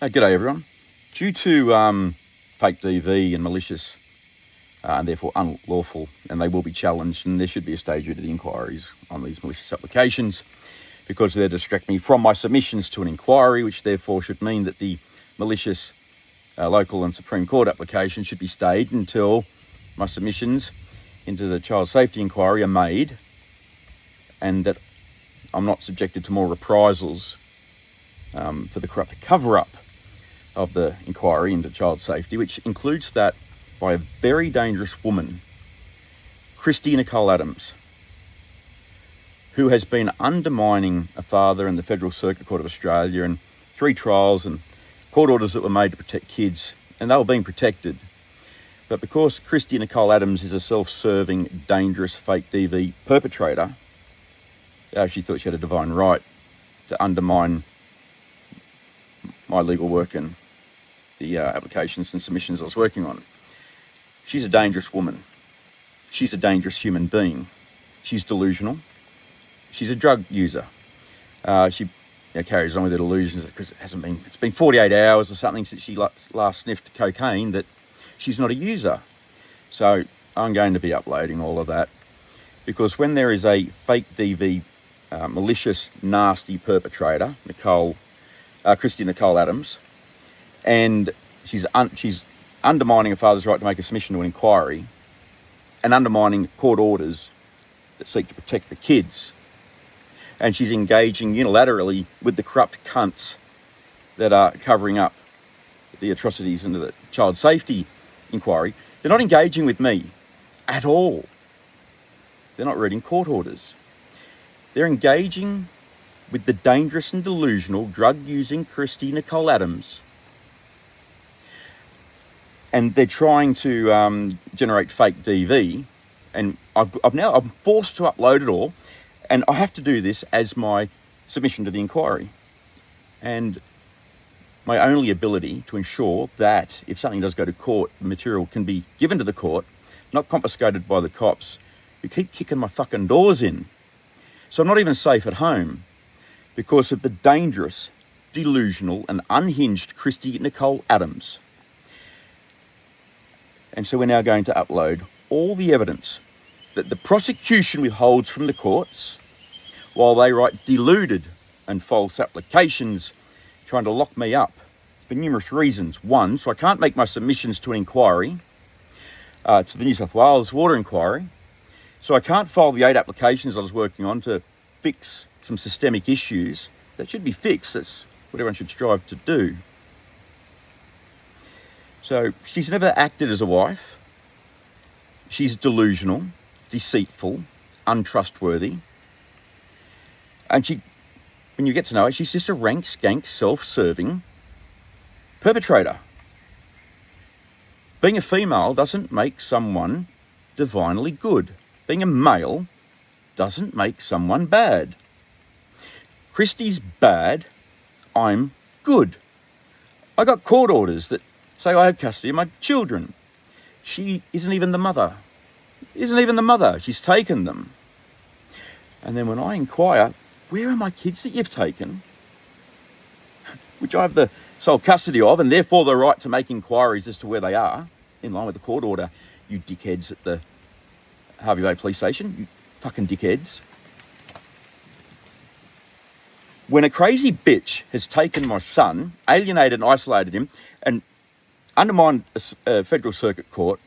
G'day everyone. Due to fake DV and malicious and therefore unlawful, and they will be challenged, and there should be a stage due to the inquiries on these malicious applications because they distract me from my submissions to an inquiry, which therefore should mean that the malicious local and Supreme Court application should be stayed until my submissions into the child safety inquiry are made and that I'm not subjected to more reprisals for the corrupt cover-up of the inquiry into child safety, which includes that by a very dangerous woman, Kristie Nicole Adams, who has been undermining a father in the Federal Circuit Court of Australia and 3 trials and court orders that were made to protect kids, and they were being protected. But because Kristie Nicole Adams is a self-serving, dangerous fake DV perpetrator, she thought she had a divine right to undermine my legal work and the applications and submissions I was working on. She's a dangerous woman. She's a dangerous human being. She's delusional. She's a drug user. She carries on with her delusions because it's been 48 hours or something since she last sniffed cocaine that she's not a user. So I'm going to be uploading all of that because when there is a fake DV, malicious, nasty perpetrator, Kristie Nicole Adams, and she's undermining a father's right to make a submission to an inquiry and undermining court orders that seek to protect the kids. And she's engaging unilaterally with the corrupt cunts that are covering up the atrocities into the child safety inquiry. They're not engaging with me at all. They're not reading court orders. They're engaging with the dangerous and delusional drug-using Kristie Nicole Adams. And they're trying to generate fake DV. And I'm forced to upload it all. And I have to do this as my submission to the inquiry. And my only ability to ensure that if something does go to court, the material can be given to the court, not confiscated by the cops who keep kicking my fucking doors in. So I'm not even safe at home because of the dangerous, delusional and unhinged Kristie Nicole Adams. And so we're now going to upload all the evidence that the prosecution withholds from the courts while they write deluded and false applications trying to lock me up for numerous reasons. One, so I can't make my submissions to an inquiry, to the New South Wales water inquiry. So I can't file the 8 applications I was working on to fix some systemic issues that should be fixed. That's what everyone should strive to do. So she's never acted as a wife. She's delusional, deceitful, untrustworthy. And when you get to know her, she's just a rank, skank, self-serving perpetrator. Being a female doesn't make someone divinely good. Being a male doesn't make someone bad. Kristie's bad, I'm good. I got court orders that say I have custody of my children. She isn't even the mother. She's taken them. And then when I inquire, where are my kids that you've taken? Which I have the sole custody of and therefore the right to make inquiries as to where they are, in line with the court order, you dickheads at the Hervey Bay Police Station, you fucking dickheads. When a crazy bitch has taken my son, alienated and isolated him, and undermined a Federal Circuit Court,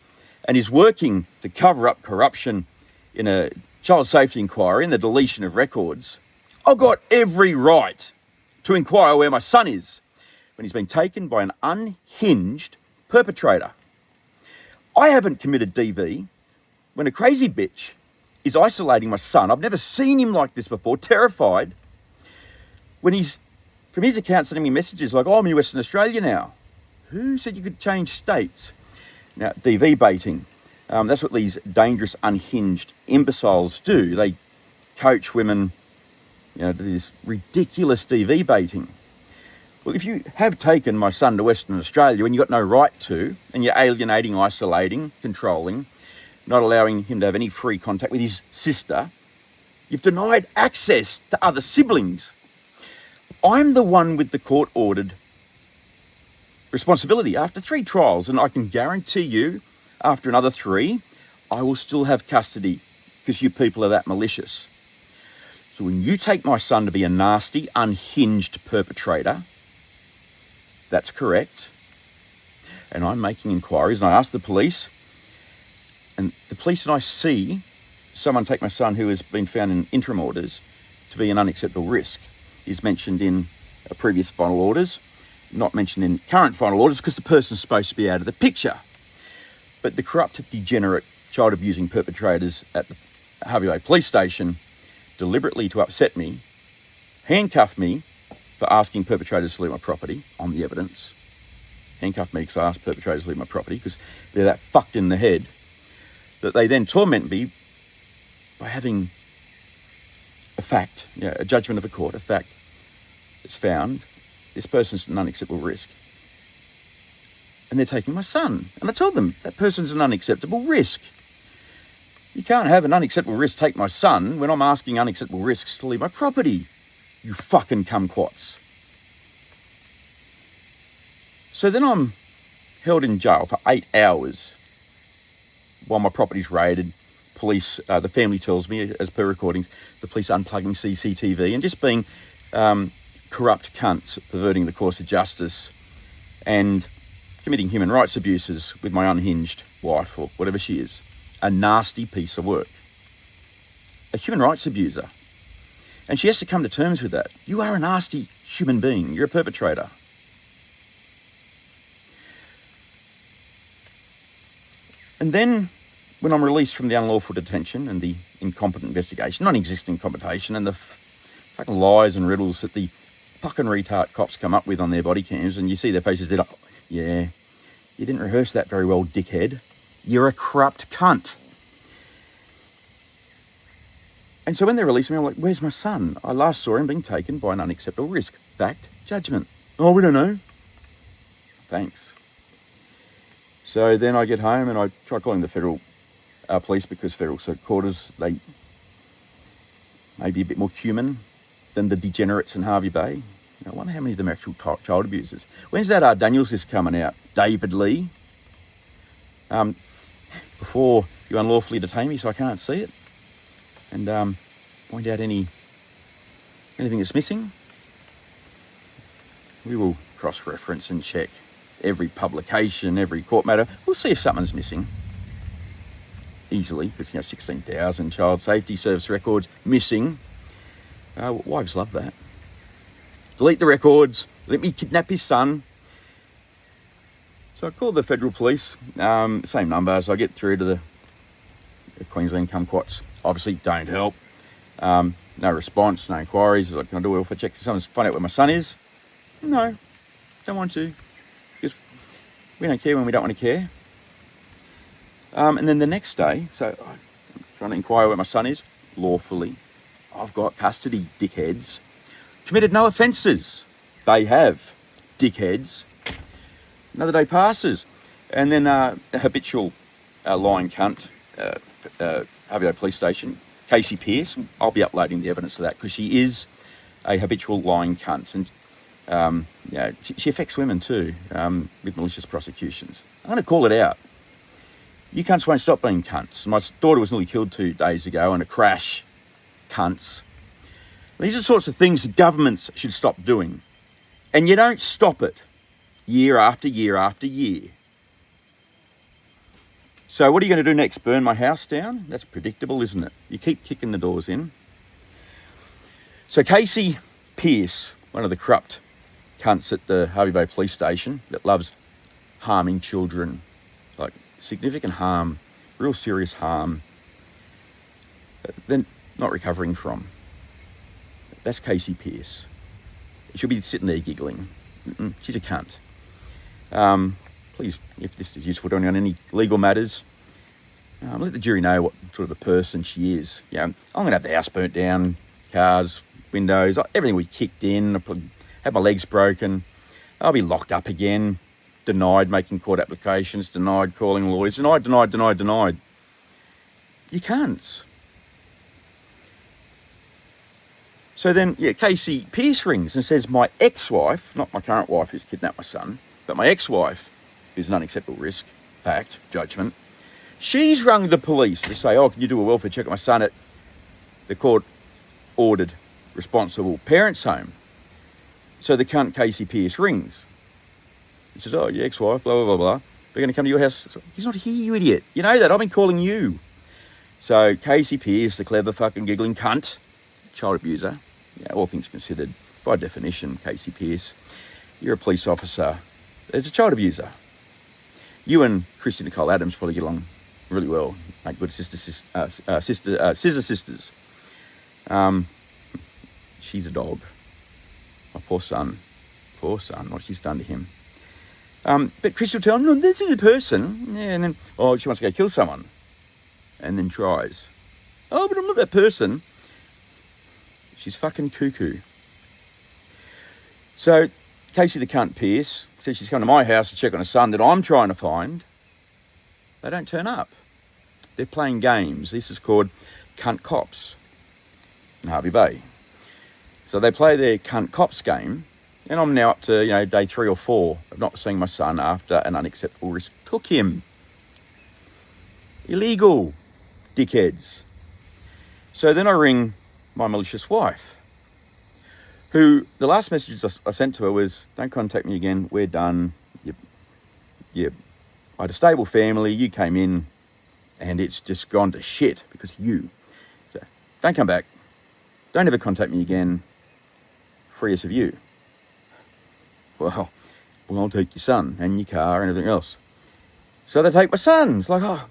and is working to cover up corruption in a child safety inquiry and the deletion of records, I've got every right to inquire where my son is when he's been taken by an unhinged perpetrator. I haven't committed DV when a crazy bitch is isolating my son. I've never seen him like this before, terrified, when he's, from his account, sending me messages like, oh, I'm in Western Australia now. Who said you could change states? Now, DV baiting, that's what these dangerous, unhinged imbeciles do. They coach women, to this ridiculous DV baiting. Well, if you have taken my son to Western Australia when you've got no right to, and you're alienating, isolating, controlling, not allowing him to have any free contact with his sister, you've denied access to other siblings. I'm the one with the court-ordered responsibility after 3 trials, and I can guarantee you, after another 3, I will still have custody because you people are that malicious. So when you take my son to be a nasty, unhinged perpetrator, that's correct. And I'm making inquiries, and I ask the police, and the police and I see someone take my son who has been found in interim orders to be an unacceptable risk. He's mentioned in previous final orders, not mentioned in current final orders because the person's supposed to be out of the picture. But the corrupt, degenerate, child abusing perpetrators at the Hervey Bay police station, deliberately to upset me, handcuffed me for asking perpetrators to leave my property on the evidence. Handcuffed me because I asked perpetrators to leave my property because they're that fucked in the head that they then torment me by having a fact, a judgment of a court, a fact that's found this person's an unacceptable risk. And they're taking my son. And I told them that person's an unacceptable risk. You can't have an unacceptable risk take my son when I'm asking unacceptable risks to leave my property. You fucking kumquats. So then I'm held in jail for 8 hours while my property's raided. Police, the family tells me, as per recordings, the police unplugging CCTV and just being corrupt cunts, perverting the course of justice and committing human rights abuses with my unhinged wife or whatever she is. A nasty piece of work. A human rights abuser. And she has to come to terms with that. You are a nasty human being. You're a perpetrator. And then when I'm released from the unlawful detention and the incompetent investigation, non-existent competition, and the fucking lies and riddles that the fucking retard cops come up with on their body cams, and you see their faces, they're like, yeah, you didn't rehearse that very well, dickhead. You're a corrupt cunt. And so when they release me, I'm like, where's my son? I last saw him being taken by an unacceptable risk. Fact, judgment. Oh, we don't know. Thanks. So then I get home and I try calling the federal police because federal quarters, they may be a bit more human than the degenerates in Hervey Bay. I wonder how many of them are actual child abusers. When's that Daniels list coming out? David Lee? Before you unlawfully detain me so I can't see it. And point out anything that's missing. We will cross-reference and check every publication, every court matter. We'll see if something's missing. Easily, because 16,000 child safety service records missing. Wives love that. Delete the records. Let me kidnap his son. So I called the federal police, same number, so I get through to the Queensland kumquats. Obviously don't help. No response, no inquiries. Like, can I do a welfare check? Someone's find out where my son is? No, don't want to. Because we don't care when we don't want to care. And then the next day, so I'm trying to inquire where my son is, lawfully. I've got custody, dickheads. Committed no offences. They have, dickheads. Another day passes. And then a habitual lying cunt, Hervey Bay Police Station, Casey Pearce, I'll be uploading the evidence of that because she is a habitual lying cunt. And she affects women too, with malicious prosecutions. I'm going to call it out. You cunts won't stop being cunts. My daughter was nearly killed 2 days ago in a crash. Cunts. These are the sorts of things that governments should stop doing. And you don't stop it year after year after year. So what are you going to do next? Burn my house down? That's predictable, isn't it? You keep kicking the doors in. So Casey Pearce, one of the corrupt cunts at the Hervey Bay Police Station that loves harming children, like significant harm, real serious harm, then not recovering from. That's Casey Pearce. She'll be sitting there giggling. She's a cunt. Please, if this is useful to anyone on any legal matters, let the jury know what sort of a person she is. I'm going to have the house burnt down, cars, windows, everything will be kicked in. I'll probably have my legs broken. I'll be locked up again. Denied making court applications, denied calling lawyers, denied. You can't. So then, Casey Pearce rings and says my ex-wife, not my current wife who's kidnapped my son, but But my ex-wife, who's an unacceptable risk, fact, judgment, she's rung the police to say, oh, can you do a welfare check on my son at the court-ordered responsible parents' home? So the cunt Casey Pearce rings. He says, oh, your ex-wife, blah, blah, blah, blah. We're going to come to your house. He's not here, you idiot. You know that. I've been calling you. So Casey Pearce, the clever fucking giggling cunt, child abuser, all things considered, by definition, Casey Pearce, you're a police officer. There's a child abuser. You and Kristie Nicole Adams probably get along really well. Make good scissor sisters. She's a dog. My poor son, what she's done to him. But Kristie will tell him, no, this is a person. Yeah, and then, oh, she wants to go kill someone. And then tries. Oh, but I'm not that person. She's fucking cuckoo. So, Casey the cunt Pearce says she's come to my house to check on a son that I'm trying to find. They don't turn up. They're playing games. This is called Cunt Cops in Harvey Bay. So they play their Cunt Cops game, and I'm now up to, day 3 or 4 of not seeing my son after an unacceptable risk took him. Illegal, dickheads. So then I ring my malicious wife, who the last message I sent to her was, don't contact me again, we're done. I had a stable family, you came in, and it's just gone to shit because of you. So don't come back. Don't ever contact me again. Free us of you. Well, I'll take your son and your car and everything else. So they take my son. It's like, oh.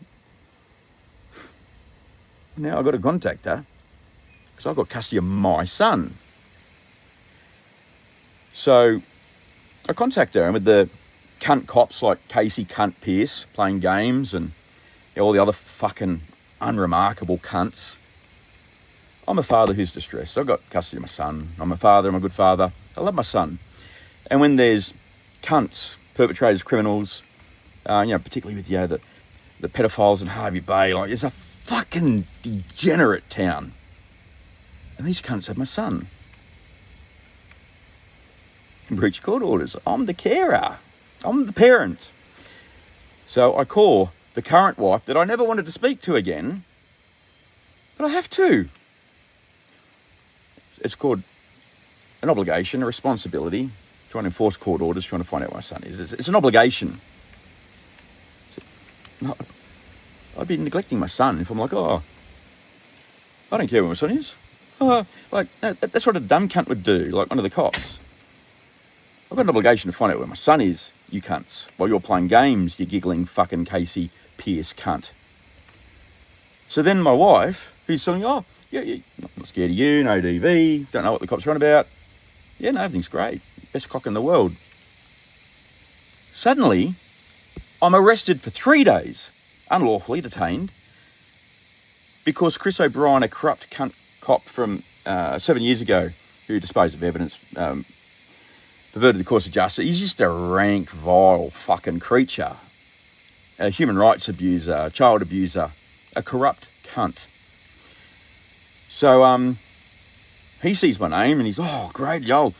Now I've got to contact her because I've got custody of my son. So I contact her, and with the cunt cops like Casey Cunt Pearce playing games and all the other fucking unremarkable cunts, I'm a father who's distressed. I've got custody of my son. I'm a father. I'm a good father. I love my son. And when there's cunts, perpetrators, criminals, particularly with the pedophiles in Harvey Bay, like it's a fucking degenerate town. And these cunts have my son. Breach court orders. I'm the carer. I'm the parent. So I call the current wife that I never wanted to speak to again, but I have to. It's called an obligation, a responsibility, trying to enforce court orders, trying to find out where my son is. It's an obligation. No, I'd be neglecting my son if I'm like, oh, I don't care where my son is. Oh, that's what a dumb cunt would do, like one of the cops. I've got an obligation to find out where my son is, you cunts, while you're playing games, you giggling fucking Casey Pearce cunt. So then my wife, who's saying, oh, yeah, I'm not scared of you, no DV, don't know what the cops are on about. Yeah, no, everything's great. Best cock in the world. Suddenly, I'm arrested for 3 days, unlawfully detained, because Chris O'Brien, a corrupt cunt cop from 7 years ago, who disposed of evidence, perverted the course of justice. He's just a rank, vile fucking creature. A human rights abuser, a child abuser, a corrupt cunt. So he sees my name and he's, oh, great, yo.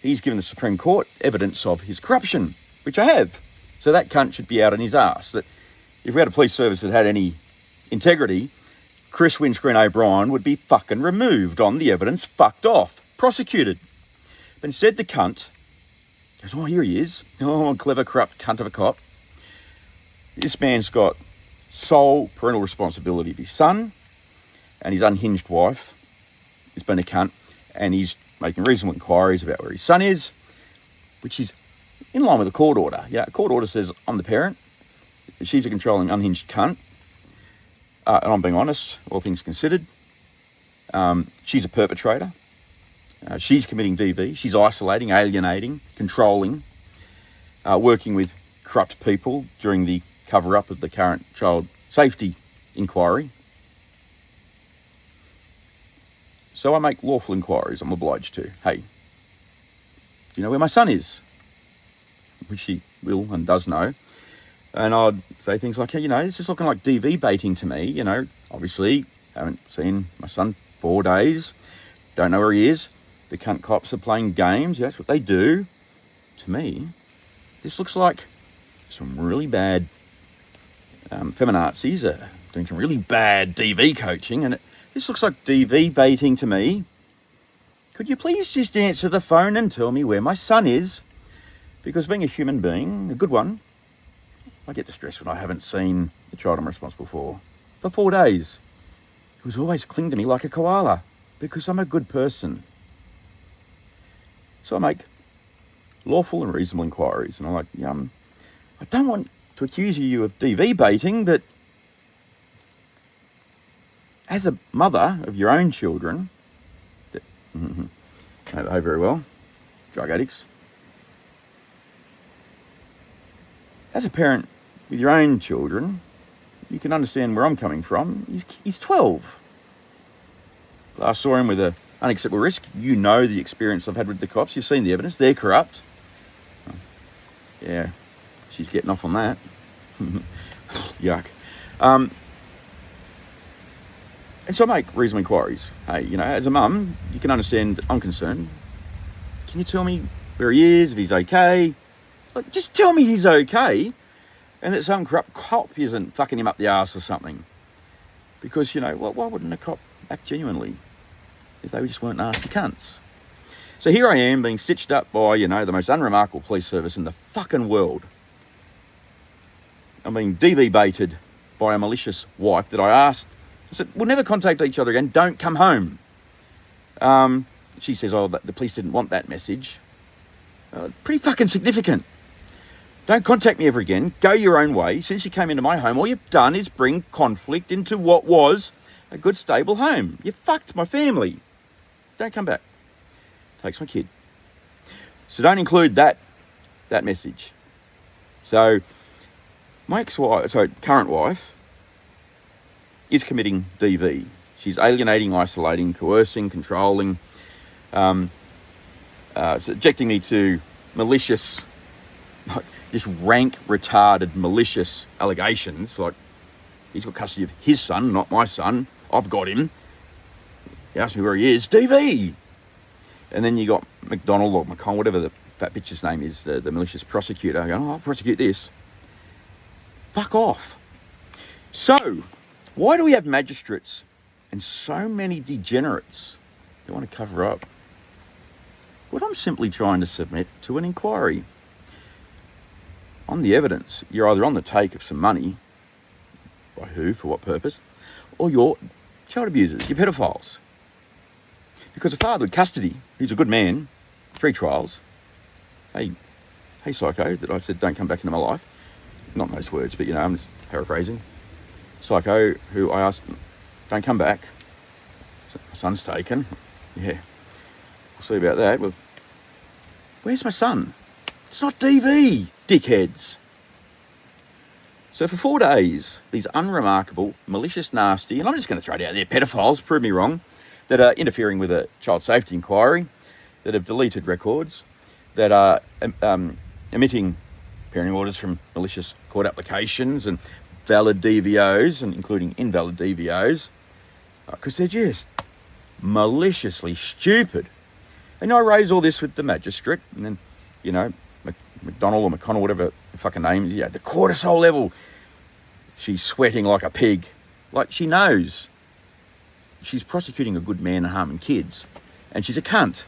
He's given the Supreme Court evidence of his corruption, which I have. So that cunt should be out on his ass. That if we had a police service that had any integrity, Chris Windscreen O'Brien would be fucking removed on the evidence, fucked off, prosecuted. But instead the cunt goes, oh, here he is. Oh, clever, corrupt cunt of a cop. This man's got sole parental responsibility of his son, and his unhinged wife has been a cunt, and he's making reasonable inquiries about where his son is, which is in line with a court order. Yeah, a court order says I'm the parent. She's a controlling, unhinged cunt. And I'm being honest, all things considered. She's a perpetrator. She's committing DV. She's isolating, alienating, controlling, working with corrupt people during the cover-up of the current child safety inquiry. So I make lawful inquiries. I'm obliged to. Hey, do you know where my son is? Which she will and does know. And I'd say things like, hey, this is looking like DV baiting to me. Obviously, haven't seen my son 4 days. Don't know where he is. The cunt cops are playing games. That's what they do to me. this looks like some really bad feminazis are doing some really bad DV coaching, and this looks like DV baiting to me. Could you please just answer the phone and tell me where my son is? Because being a human being, a good one, I get distressed when I haven't seen the child I'm responsible for 4 days. He was always clinging to me like a koala because I'm a good person. So I make lawful and reasonable inquiries, and I'm like, I don't want to accuse you of DV baiting, but as a mother of your own children, that don't behave very well, drug addicts, as a parent with your own children, you can understand where I'm coming from. He's 12. Last saw him with an unacceptable risk. You know the experience I've had with the cops. You've seen the evidence. They're corrupt. Yeah, she's getting off on that. Yuck. And so I make reasonable inquiries. Hey, as a mum, you can understand that I'm concerned. Can you tell me where he is, if he's okay? Like, just tell me he's okay, and that some corrupt cop isn't fucking him up the arse or something. Because, why wouldn't a cop act genuinely if they just weren't nasty cunts? So here I am being stitched up by, the most unremarkable police service in the fucking world. I'm being DV baited by a malicious wife that I said, we'll never contact each other again, don't come home. She says, the police didn't want that message. Pretty fucking significant. Don't contact me ever again, go your own way. Since you came into my home, all you've done is bring conflict into what was a good, stable home. You fucked my family. Don't come back. Takes my kid. So don't include that message. So my current wife is committing DV. She's alienating, isolating, coercing, controlling, subjecting me to malicious, just rank, retarded, malicious allegations. Like, he's got custody of his son, not my son. I've got him. He asked me where he is. DV! And then you got McDonald or McConnell, whatever the fat bitch's name is, the malicious prosecutor, going, I'll prosecute this. Fuck off. So, why do we have magistrates and so many degenerates that want to cover up what I'm simply trying to submit to an inquiry? On the evidence, you're either on the take of some money, by who, for what purpose, or you're child abusers, you're pedophiles. Because a father with custody, who's a good man, 3 trials, hey psycho, that I said don't come back into my life, not in those words, but I'm just paraphrasing, psycho who I asked, don't come back, so my son's taken, yeah, we'll see about that. Well, where's my son? It's not DV, dickheads. So for 4 days, these unremarkable, malicious, nasty, and I'm just going to throw it out there, pedophiles, prove me wrong, that are interfering with a child safety inquiry, that have deleted records, that are emitting parenting orders from malicious court applications and valid DVOs, and including invalid DVOs, because they're just maliciously stupid. And I raise all this with the magistrate, and then, McDonald or McConnell, whatever the fucking name is, the cortisol level, she's sweating like a pig. Like, she knows she's prosecuting a good man and harming kids, and she's a cunt.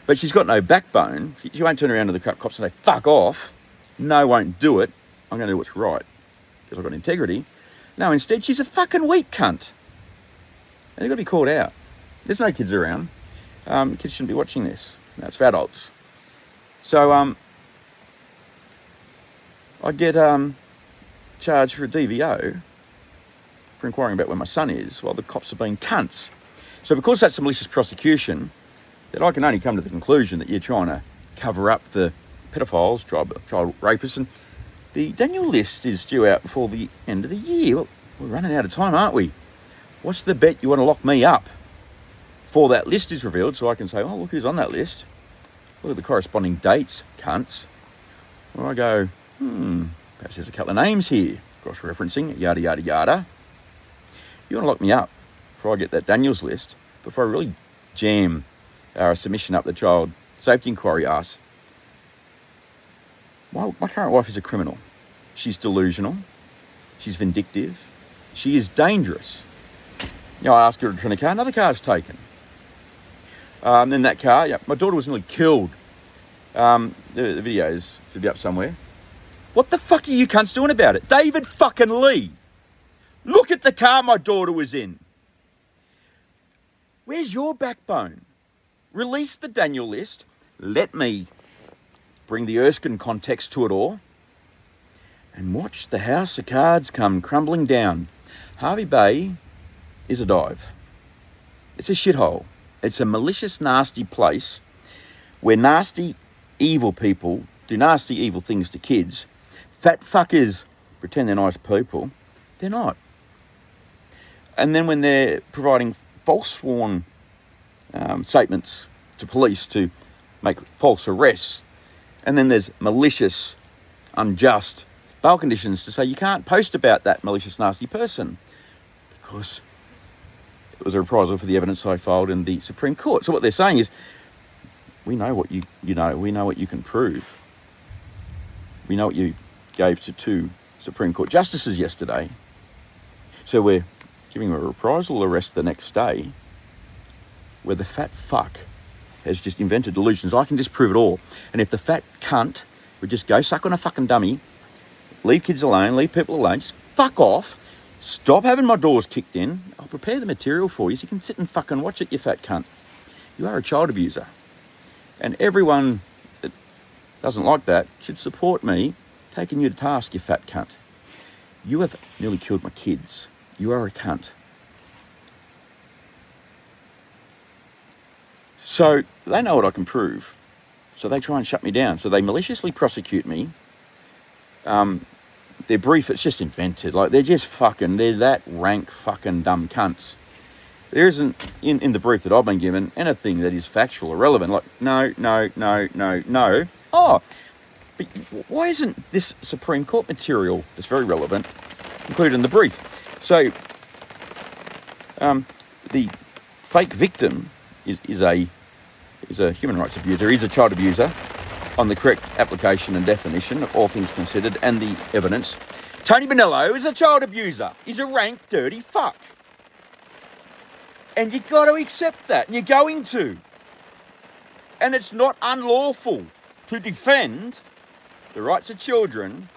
But she's got no backbone. She won't turn around to the cops and say, fuck off. No, won't do it. I'm going to do what's right, because I've got integrity. No, instead, she's a fucking weak cunt. And they've got to be called out. There's no kids around. Kids shouldn't be watching this. No, it's for adults. So, I get charged for a DVO for inquiring about where my son is while the cops are being cunts. So because that's a malicious prosecution, that I can only come to the conclusion that you're trying to cover up the pedophiles, child rapists, and the Daniel list is due out before the end of the year. Well, we're running out of time, aren't we? What's the bet you want to lock me up before that list is revealed, so I can say, oh, look who's on that list. Look at the corresponding dates, cunts. Where I go, perhaps there's a couple of names here, cross-referencing, yada, yada, yada. You want to lock me up before I get that Daniels list, before I really jam our submission up the child safety inquiry arse. My current wife is a criminal. She's delusional. She's vindictive. She is dangerous. I asked her to return a car. Another car's taken. Then that car, my daughter was nearly killed. The videos should be up somewhere. What the fuck are you cunts doing about it? David fucking Lee. Look at the car my daughter was in. Where's your backbone? Release the Daniel list. Let me bring the Erskine context to it all. And watch the house of cards come crumbling down. Hervey Bay is a dive. It's a shithole. It's a malicious, nasty place where nasty, evil people do nasty, evil things to kids. Fat fuckers pretend they're nice people. They're not. And then when they're providing false sworn statements to police to make false arrests, and then there's malicious, unjust bail conditions to say you can't post about that malicious, nasty person because it was a reprisal for the evidence I filed in the Supreme Court. So what they're saying is, we know what you know, we know what you can prove. We know what you gave to 2 Supreme Court justices yesterday. So we're giving a reprisal arrest the next day where the fat fuck has just invented delusions. I can disprove it all. And if the fat cunt would just go suck on a fucking dummy, leave kids alone, leave people alone, just fuck off, stop having my doors kicked in, I'll prepare the material for you so you can sit and fucking watch it, you fat cunt. You are a child abuser. And everyone that doesn't like that should support me taking you to task, you fat cunt. You have nearly killed my kids. You are a cunt. So they know what I can prove. So they try and shut me down. So they maliciously prosecute me. Their brief, it's just invented. Like, they're that rank fucking dumb cunts. There isn't, in the brief that I've been given, anything that is factual or relevant. Like, no. Oh, but why isn't this Supreme Court material that's very relevant included in the brief? So, the fake victim is a human rights abuser. He's a child abuser on the correct application and definition of all things considered and the evidence. Tony Bonello is a child abuser. He's a rank dirty fuck. And you've got to accept that. And you're going to. And it's not unlawful to defend the rights of children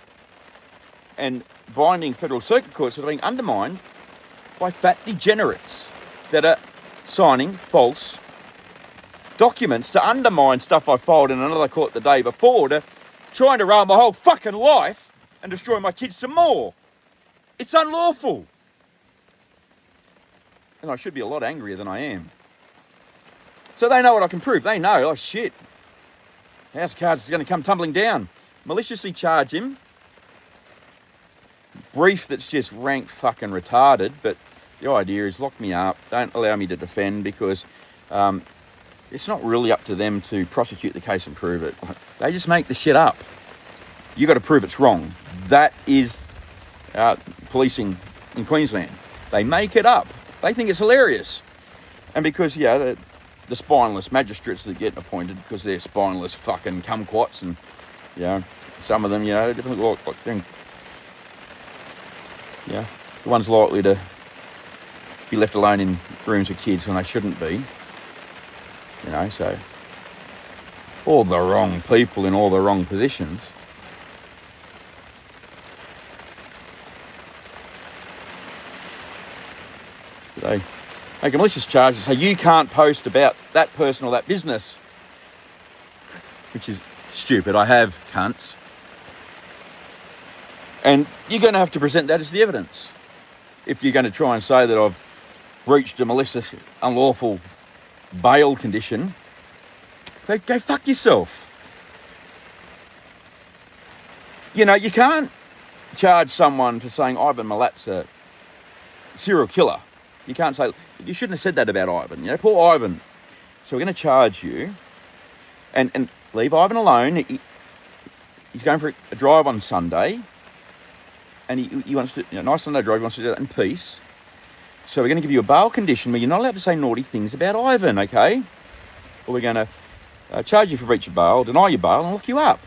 and binding federal circuit courts that are being undermined by fat degenerates that are signing false documents to undermine stuff I filed in another court the day before, to trying to ruin my whole fucking life and destroy my kids some more. It's unlawful. And I should be a lot angrier than I am. So they know what I can prove. They know, oh shit, House of Cards is going to come tumbling down. Maliciously charge him. Brief that's just rank fucking retarded, but the idea is lock me up, don't allow me to defend, because it's not really up to them to prosecute the case and prove it. They just make the shit up. You got to prove it's wrong. That is policing in Queensland. They make it up. They think it's hilarious. And because, the spineless magistrates that get appointed, because they're spineless fucking kumquats, and, some of them, different like the ones likely to be left alone in rooms with kids when they shouldn't be. So all the wrong people in all the wrong positions. They make a malicious charge and say, you can't post about that person or that business, which is stupid. I have, cunts. And you're going to have to present that as the evidence. If you're going to try and say that I've breached a malicious, unlawful bail condition, go fuck yourself. You can't charge someone for saying Ivan Milat's a serial killer. You can't say, you shouldn't have said that about Ivan. Poor Ivan. So we're going to charge you and leave Ivan alone. He's going for a drive on Sunday, and he wants to, nice Sunday drive, he wants to do that in peace. So we're going to give you a bail condition where you're not allowed to say naughty things about Ivan, okay? Or we're going to charge you for breach of bail, deny your bail, and lock you up.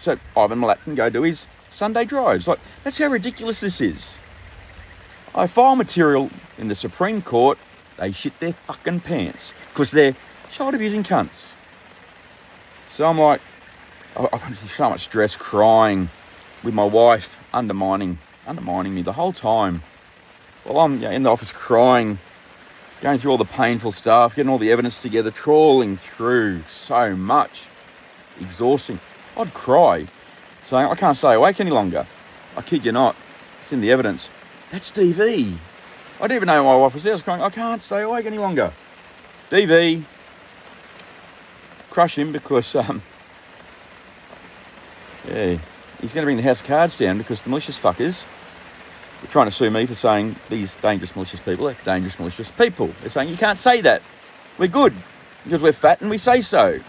so Ivan Milat can go do his Sunday drives. Like, that's how ridiculous this is. I file material in the Supreme Court, they shit their fucking pants because they're child abusing cunts. So I'm like, I went through so much stress, crying with my wife, undermining me the whole time. While I'm in the office crying, going through all the painful stuff, getting all the evidence together, trawling through so much, exhausting. I'd cry, saying, I can't stay awake any longer. I kid you not, it's in the evidence. That's DV. I didn't even know my wife was there. I was crying, I can't stay awake any longer. DV, crush him because, he's going to bring the house of cards down because the malicious fuckers are trying to sue me for saying these dangerous malicious people are dangerous malicious people. They're saying you can't say that. We're good because we're fat and we say so.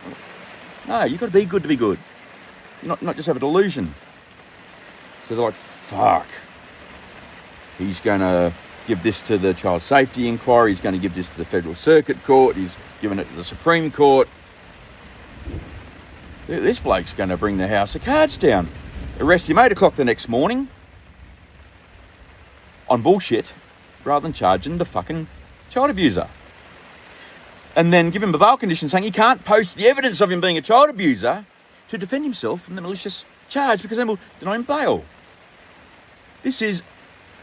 No, you've got to be good to be good. You not just have a delusion. So they're like, fuck. He's going to give this to the Child Safety Inquiry. He's going to give this to the Federal Circuit Court. He's giving it to the Supreme Court. This bloke's going to bring the house of cards down. Arrest him 8 o'clock the next morning on bullshit rather than charging the fucking child abuser. And then give him a bail condition saying he can't post the evidence of him being a child abuser to defend himself from the malicious charge because then we'll deny him bail. This is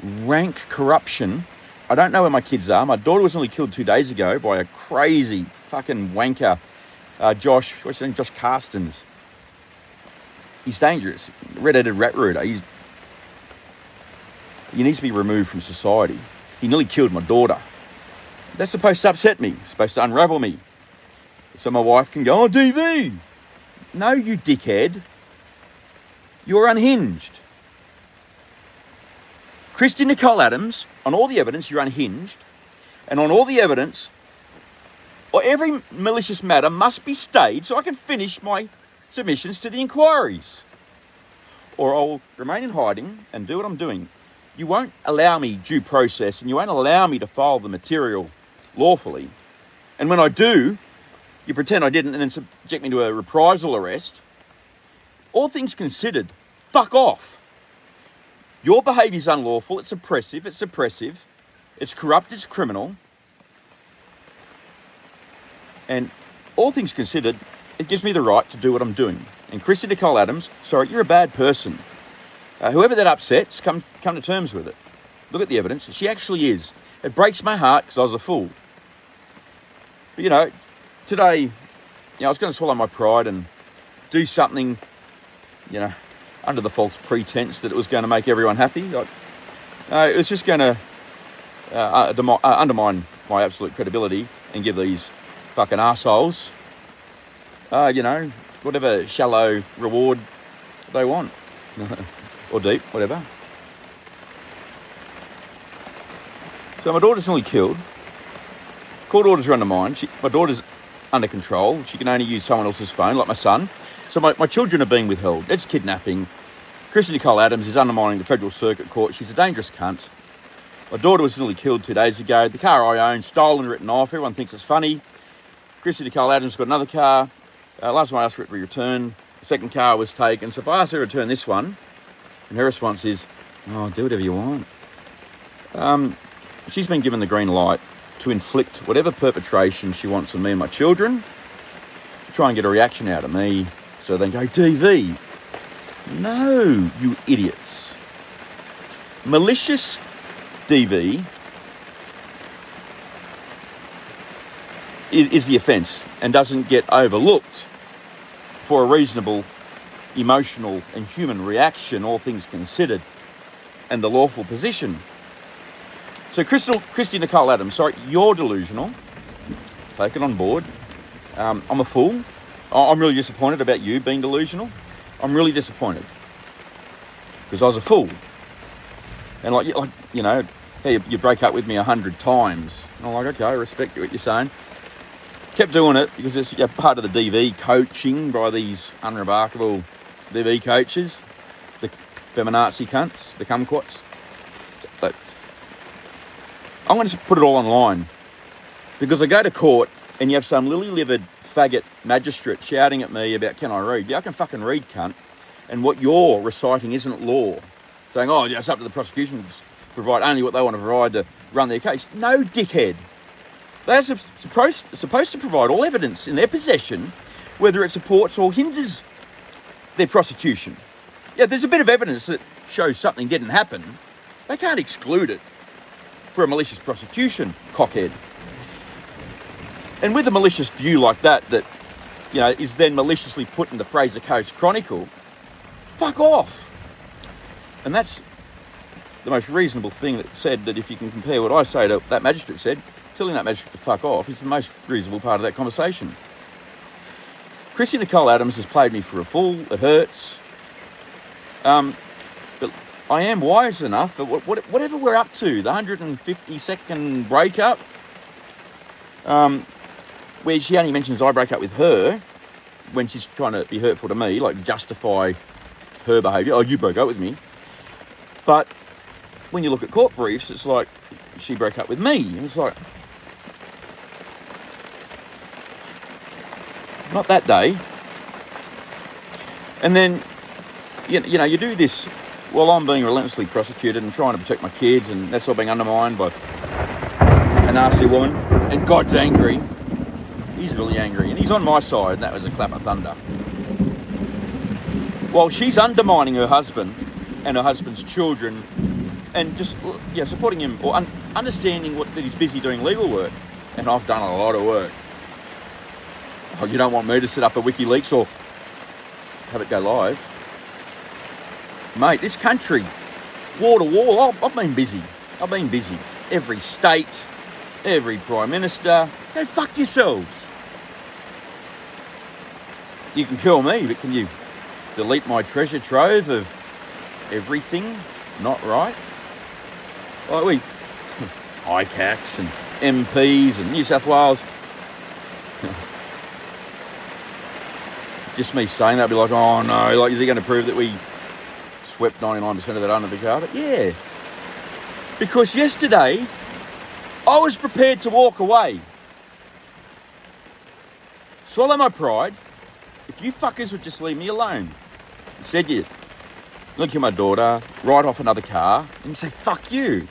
rank corruption. I don't know where my kids are. My daughter was only killed 2 days ago by a crazy fucking wanker, Josh Carstens. He's dangerous. Red-headed rat rooter. He needs to be removed from society. He nearly killed my daughter. That's supposed to upset me. It's supposed to unravel me. So my wife can go, oh, DV. No, you dickhead. You're unhinged. Kristie Nicole Adams, on all the evidence, you're unhinged. And on all the evidence, or every malicious matter must be stayed so I can finish my submissions to the inquiries. Or I'll remain in hiding and do what I'm doing. You won't allow me due process and you won't allow me to file the material lawfully. And when I do, you pretend I didn't and then subject me to a reprisal arrest. All things considered, fuck off. Your behaviour is unlawful, it's oppressive, it's corrupt, it's criminal. And all things considered, it gives me the right to do what I'm doing. And Kristie Nicole Adams, sorry, you're a bad person. Whoever that upsets, come to terms with it. Look at the evidence. She actually is. It breaks my heart because I was a fool. But, today, I was going to swallow my pride and do something, under the false pretense that it was going to make everyone happy. It was just going to undermine my absolute credibility and give these fucking arseholes, whatever shallow reward they want. Or deep, whatever. So my daughter's nearly killed. Court orders are undermined. My daughter's under control. She can only use someone else's phone, like my son. So my children are being withheld. It's kidnapping. Kristie Nicole Adams is undermining the Federal Circuit Court. She's a dangerous cunt. My daughter was nearly killed 2 days ago. The car I own, stolen, written off. Everyone thinks it's funny. Kristie Nicole Adams got another car. Last time I asked for it to be returned. The second car was taken. So if I ask her to return this one, and her response is, oh, do whatever you want. She's been given the green light to inflict whatever perpetration she wants on me and my children, to try and get a reaction out of me, so they go, DV. No, you idiots. Malicious DV is the offence and doesn't get overlooked for a reasonable emotional and human reaction, all things considered, and the lawful position. So Kristie Nicole Adams, sorry, you're delusional. Take it on board. I'm a fool. I'm really disappointed about you being delusional. I'm really disappointed because I was a fool. And you break up with me 100 times. And I'm like, okay, I respect what you're saying. Kept doing it because it's part of the DV coaching by these unremarkable DV coaches, the feminazi cunts, the kumquats. But I'm going to put it all online because I go to court and you have some lily-livered faggot magistrate shouting at me about can I read? Yeah, I can fucking read, cunt. and what you're reciting isn't law, saying, oh, yeah, it's up to the prosecution to provide only what they want to provide to run their case. No, dickhead. They're supposed to provide all evidence in their possession, whether it supports or hinders their prosecution. Yeah, there's a bit of evidence that shows something didn't happen. They can't exclude it for a malicious prosecution, cockhead. And with a malicious view like that, is then maliciously put in the Fraser Coast Chronicle, fuck off. And that's the most reasonable thing that said, that if you can compare what I say to that magistrate said, telling that magistrate to fuck off is the most reasonable part of that conversation. Kristie Nicole Adams has played me for a fool. It hurts. But I am wise enough that whatever we're up to, the 152nd breakup, where she only mentions I break up with her when she's trying to be hurtful to me, like justify her behaviour. Oh, you broke up with me. But when you look at court briefs, it's like she broke up with me. And it's like, not that day. And then, you do this while I'm being relentlessly prosecuted and trying to protect my kids, and that's all being undermined by a nasty woman. And God's angry. He's really angry, and he's on my side, and that was a clap of thunder. While she's undermining her husband and her husband's children, and just supporting him, or understanding that he's busy doing legal work. And I've done a lot of work. Oh, you don't want me to set up a WikiLeaks or have it go live? Mate, this country, wall to wall, I've been busy. Every state, every Prime Minister, go fuck yourselves. You can kill me, but can you delete my treasure trove of everything not right? Like ICACs and MPs and New South Wales. Just me saying that, I'd be like, oh no, is he going to prove that we swept 99% of that under the carpet? Yeah. Because yesterday, I was prepared to walk away. Swallow my pride. If you fuckers would just leave me alone. Instead, you look at my daughter, write off another car, and say, fuck you.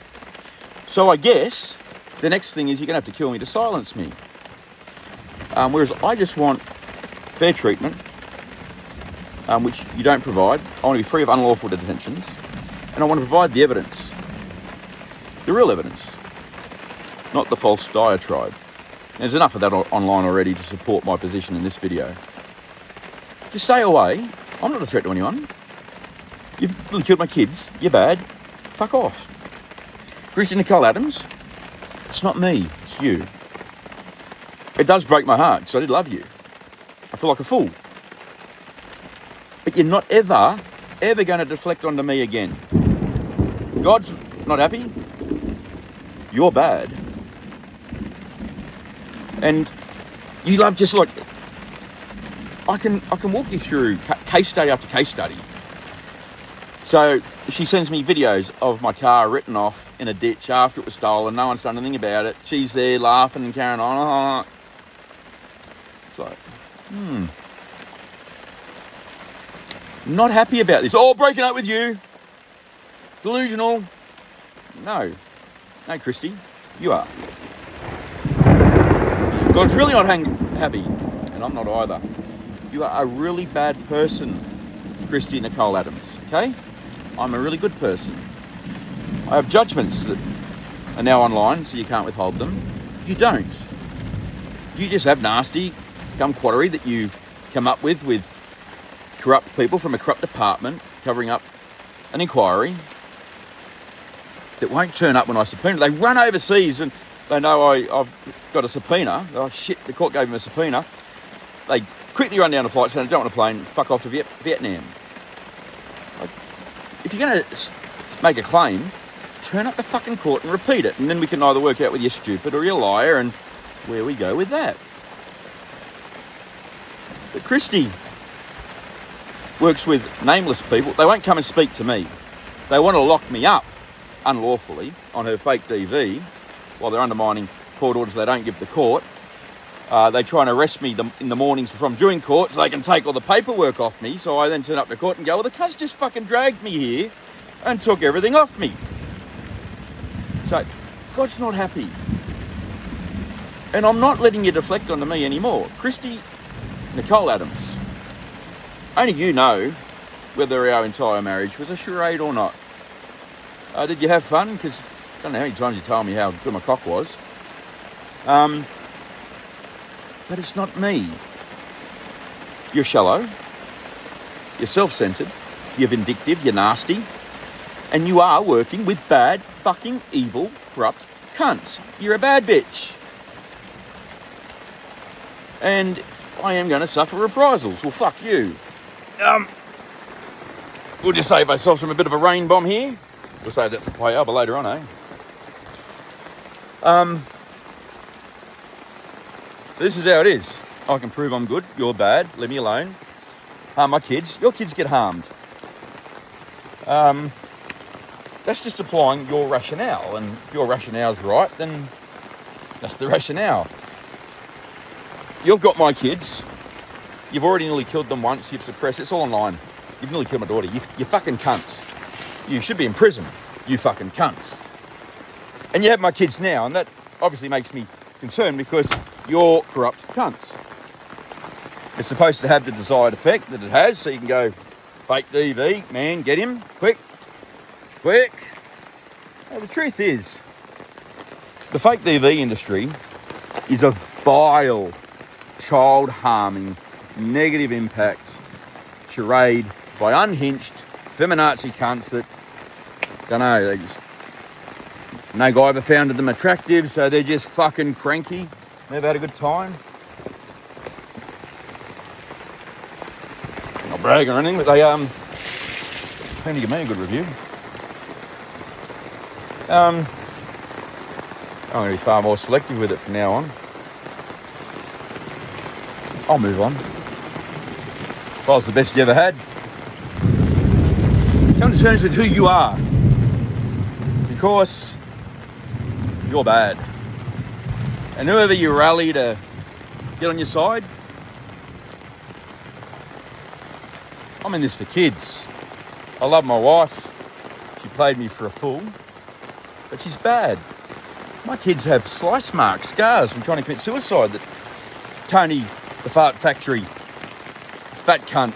So I guess the next thing is you're going to have to kill me to silence me. Whereas I just want fair treatment, which you don't provide. I want to be free of unlawful detentions, and I want to provide the evidence. The real evidence, not the false diatribe. There's enough of that online already to support my position in this video. Just stay away. I'm not a threat to anyone. You've really killed my kids. You're bad. Fuck off. Kristie Nicole Adams, it's not me, it's you. It does break my heart, because I did love you. I feel like a fool. But you're not ever going to deflect onto me again. God's not happy. You're bad. And you love just like... I can walk you through case study after case study. So she sends me videos of my car written off in a ditch after it was stolen. No one's done anything about it. She's there laughing and carrying on. It's like, not happy about this. Oh, breaking up with you. Delusional. No, Kristie, you are. God's really not happy, and I'm not either. You are a really bad person, Kristie Nicole Adams, okay? I'm a really good person. I have judgments that are now online, so you can't withhold them. You don't. You just have nasty gumquattery that you come up with corrupt people from a corrupt department covering up an inquiry that won't turn up when I subpoena. They run overseas and they know I've got a subpoena. Oh shit, the court gave them a subpoena. They quickly run down the flight saying, I don't want a plane, fuck off to Vietnam. Like, if you're going to make a claim, turn up the fucking court and repeat it. And then we can either work out whether you're stupid or you're a liar and where we go with that. But Kristie works with nameless people. They won't come and speak to me. They want to lock me up unlawfully on her fake DV while they're undermining court orders they don't give the court. They try and arrest me in the mornings before I'm due court so they can take all the paperwork off me. So I then turn up to court and go, well, the cunts just fucking dragged me here and took everything off me. So God's not happy. And I'm not letting you deflect onto me anymore. Kristie Nicole Adams, only you know whether our entire marriage was a charade or not. Did you have fun? Because I don't know how many times you told me how good my cock was. But it's not me. You're shallow. You're self-centered. You're vindictive. You're nasty. And you are working with bad, fucking, evil, corrupt cunts. You're a bad bitch. And I am going to suffer reprisals. Well, fuck you. We'll just save ourselves from a bit of a rain bomb here. We'll save that for play over later on, eh? This is how it is. I can prove I'm good. You're bad. Leave me alone. Harm my kids. Your kids get harmed. That's just applying your rationale. And if your rationale's right, then that's the rationale. You've got my kids. You've already nearly killed them once. You've suppressed. It's all online. You've nearly killed my daughter. You fucking cunts. You should be in prison. You fucking cunts. And you have my kids now, and that obviously makes me concerned because you're corrupt cunts. It's supposed to have the desired effect that it has, so you can go, fake DV, man, get him, quick. Now, the truth is, the fake DV industry is a vile, child-harming, negative impact charade by unhinged feminazi cunts that, don't know, they just, no guy ever found them attractive, so they're just fucking cranky, never had a good time. Not bragging or anything, but they seem to give me a good review. I'm going to be far more selective with it from now on. I'll move on. If I was the best you ever had, come to terms with who you are. Because you're bad. And whoever you rally to get on your side, I'm in this for kids. I love my wife. She played me for a fool. But she's bad. My kids have slice marks, scars from trying to commit suicide that Tony, the fart factory, fat cunt,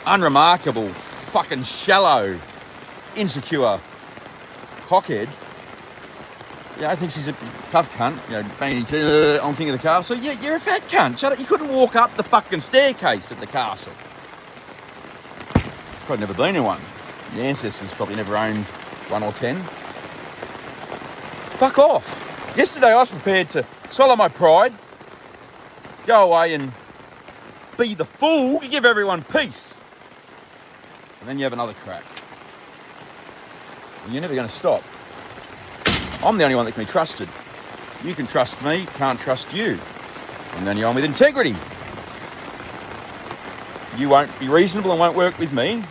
unremarkable, fucking shallow, insecure cockhead, thinks he's a tough cunt, banging into on king of the castle. Yeah, you're a fat cunt. Shut up. You couldn't walk up the fucking staircase at the castle. Probably never been in one. Your ancestors probably never owned 1 or 10. Fuck off. Yesterday I was prepared to swallow my pride, go away and be the fool to give everyone peace. And then you have another crack. And you're never going to stop. I'm the only one that can be trusted. You can trust me, can't trust you. I'm the only one with integrity. You won't be reasonable and won't work with me.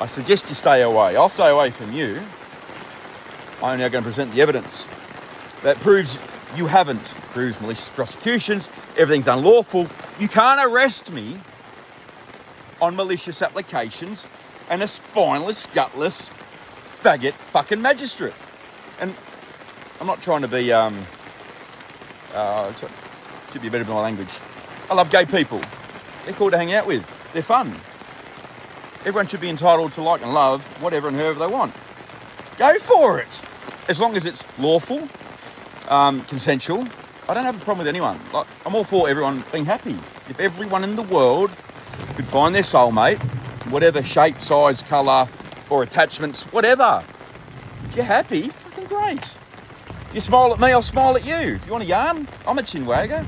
I suggest you stay away. I'll stay away from you. I'm now going to present the evidence that proves you haven't, proves malicious prosecutions, everything's unlawful. You can't arrest me on malicious applications and a spineless, gutless, faggot fucking magistrate. And I'm not trying to be, should be better than my language. I love gay people. They're cool to hang out with. They're fun. Everyone should be entitled to like and love whatever and whoever they want. Go for it. As long as it's lawful, consensual. I don't have a problem with anyone. Like, I'm all for everyone being happy. If everyone in the world could find their soulmate, whatever shape, size, colour, or attachments, whatever. If you're happy, fucking great. You smile at me, I'll smile at you. If you want a yarn, I'm a chin wagger.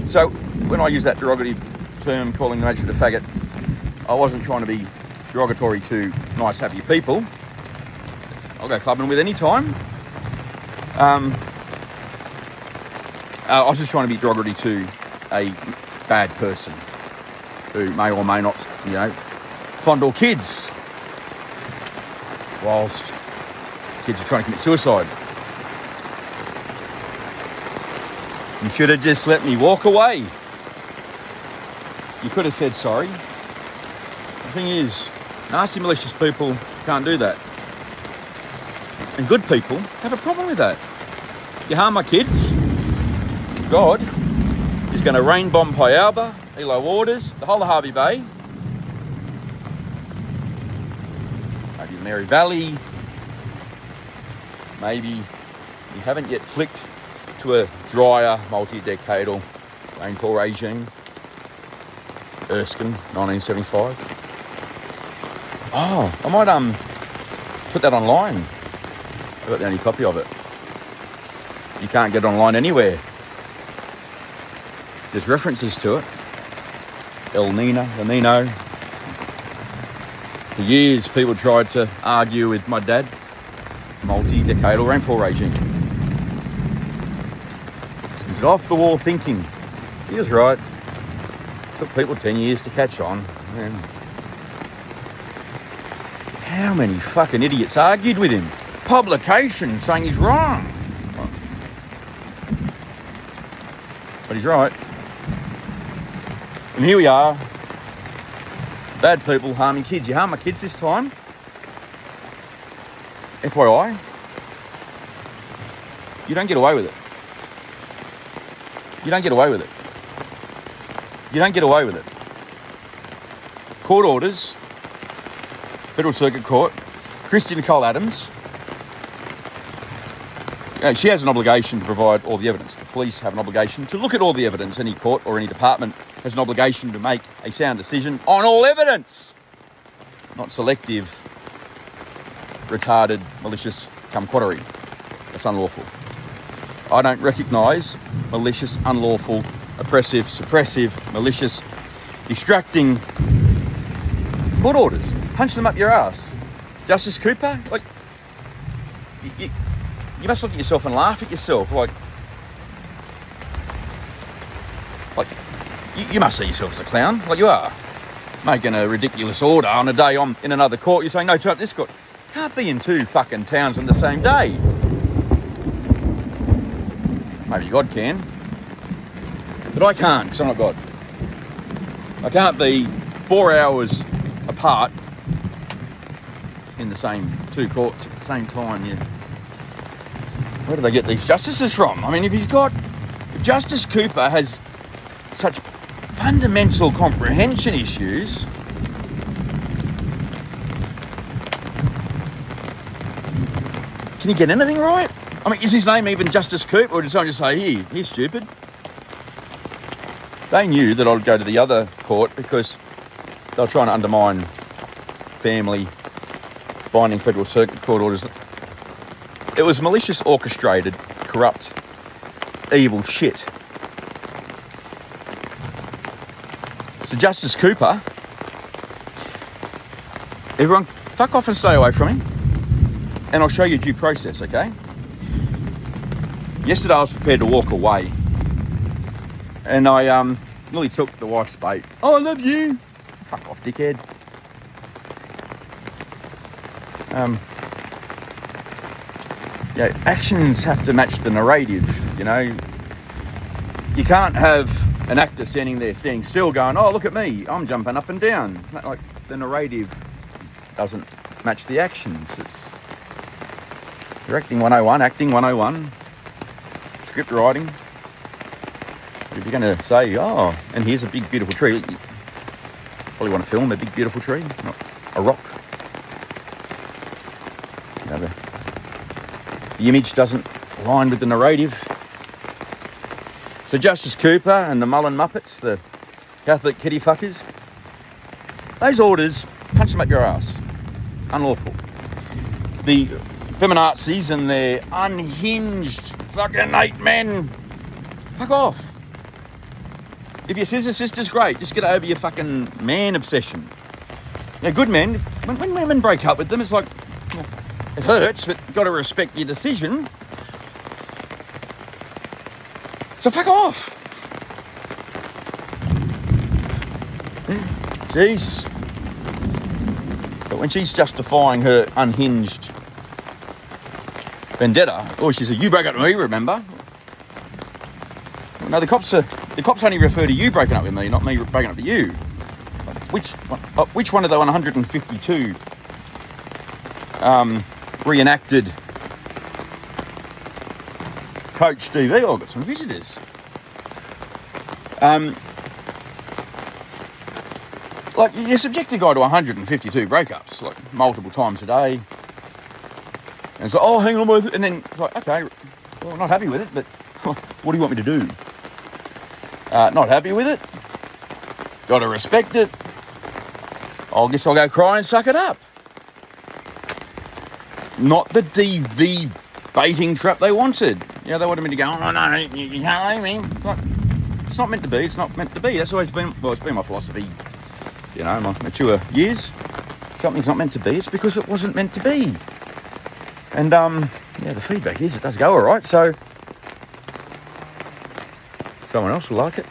So when I use that derogative term, calling the magistrate a faggot, I wasn't trying to be derogatory to nice, happy people. I'll go clubbing with any time. I was just trying to be derogatory to a bad person who may or may not, fondle kids whilst kids are trying to commit suicide. You should have just let me walk away. You could have said sorry. The thing is, nasty, malicious people can't do that. And good people have a problem with that. You harm my kids, God is going to rain bomb Pialba, Elo Waters, the whole of Harvey Bay, maybe Mary Valley. Maybe you haven't yet flicked to a drier, multi-decadal rainfall regime. Erskine, 1975. Oh, I might put that online. I've got the only copy of it. You can't get it online anywhere. There's references to it. El Nino. For years, people tried to argue with my dad. Multi-decadal rainfall regime. It's off the wall thinking. He was right. It took people 10 years to catch on. Man. How many fucking idiots argued with him? Publications saying he's wrong. But he's right. And here we are. Bad people harming kids. You harm my kids this time. FYI, you don't get away with it. You don't get away with it. You don't get away with it. Court orders, Federal Circuit Court, Kristie Nicole Adams, she has an obligation to provide all the evidence. The police have an obligation to look at all the evidence. Any court or any department has an obligation to make a sound decision on all evidence, not selective, retarded, malicious kumquattery. That's unlawful. I don't recognise malicious, unlawful, oppressive, suppressive, malicious, distracting court orders. Punch them up your ass. Justice Cooper, like, you must look at yourself and laugh at yourself. Like you must see yourself as a clown. Like you are. Making a ridiculous order on a day I'm in another court. You're saying, no, turn up this court. Can't be in two fucking towns on the same day. Maybe God can. But I can't, because I'm not God. I can't be 4 hours apart in the same two courts at the same time. Yeah. Where do they get these justices from? I mean, if Justice Cooper has such fundamental comprehension issues, can he get anything right? I mean, is his name even Justice Cooper, or did someone just say, he's stupid? They knew that I'd go to the other court because they were trying to undermine family binding Federal Circuit Court orders. It was malicious, orchestrated, corrupt, evil shit. So Justice Cooper, everyone fuck off and stay away from him, and I'll show you due process, okay? Yesterday I was prepared to walk away, and I nearly took the wife's bait. Oh, I love you. Fuck off, dickhead. Actions have to match the narrative, you know. You can't have an actor standing still going, oh, look at me, I'm jumping up and down. Like, the narrative doesn't match the actions. It's directing 101, acting 101, script writing. If you're going to say, oh, and here's a big, beautiful tree, you probably want to film a big, beautiful tree, not a rock. You know, the image doesn't align with the narrative. So Justice Cooper and the Mullen Muppets, the Catholic kitty fuckers, those orders, punch them up your ass. Unlawful. The feminazis and their unhinged fucking 8 men, fuck off. If your sister's great, just get over your fucking man obsession. You know, good men, when women break up with them, it's like, it hurts, but you've got to respect your decision. So fuck off. Jesus. But when she's justifying her unhinged vendetta, she said, you broke up with me, remember? No, the cops only refer to you breaking up with me, not me breaking up with you. Which one of the 152 reenacted Coach DV? Oh, I've got some visitors. Like, you subject a guy to 152 breakups, like, multiple times a day. And it's like, oh, hang on with it. And then it's like, okay, well, I'm not happy with it, but what do you want me to do? Not happy with it. Got to respect it. I guess I'll go cry and suck it up. Not the DV baiting trap they wanted. You know, they wanted me to go, oh, no, you can't leave me. Like, it's not meant to be. It's not meant to be. That's always been, well, it's been my philosophy, you know, my mature years. Something's not meant to be. It's because it wasn't meant to be. And, yeah, the feedback is it does go all right. So someone else will like it.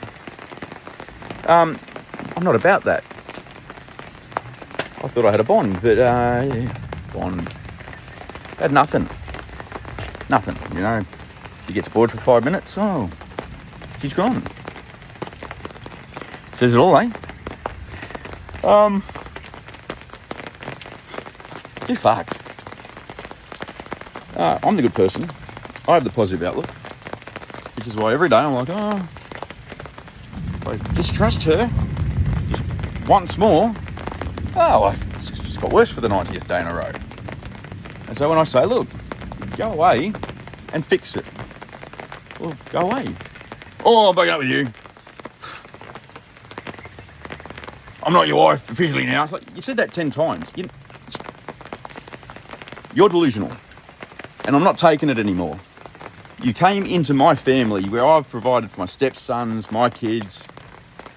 I'm not about that. I thought I had a bond, but, yeah, bond. Had nothing. Nothing, you know. He gets bored for 5 minutes. Oh, she's gone. Says it all, eh? You're fucked. I'm the good person. I have the positive outlook. Which is why every day I'm like, oh, if I distrust her just once more, oh, it's just got worse for the 90th day in a row. And so when I say, look, go away and fix it. Well, go away. Oh, I'm breaking up with you. I'm not your wife officially now. It's like, you said that 10 times. You're delusional. And I'm not taking it anymore. You came into my family where I've provided for my stepsons, my kids,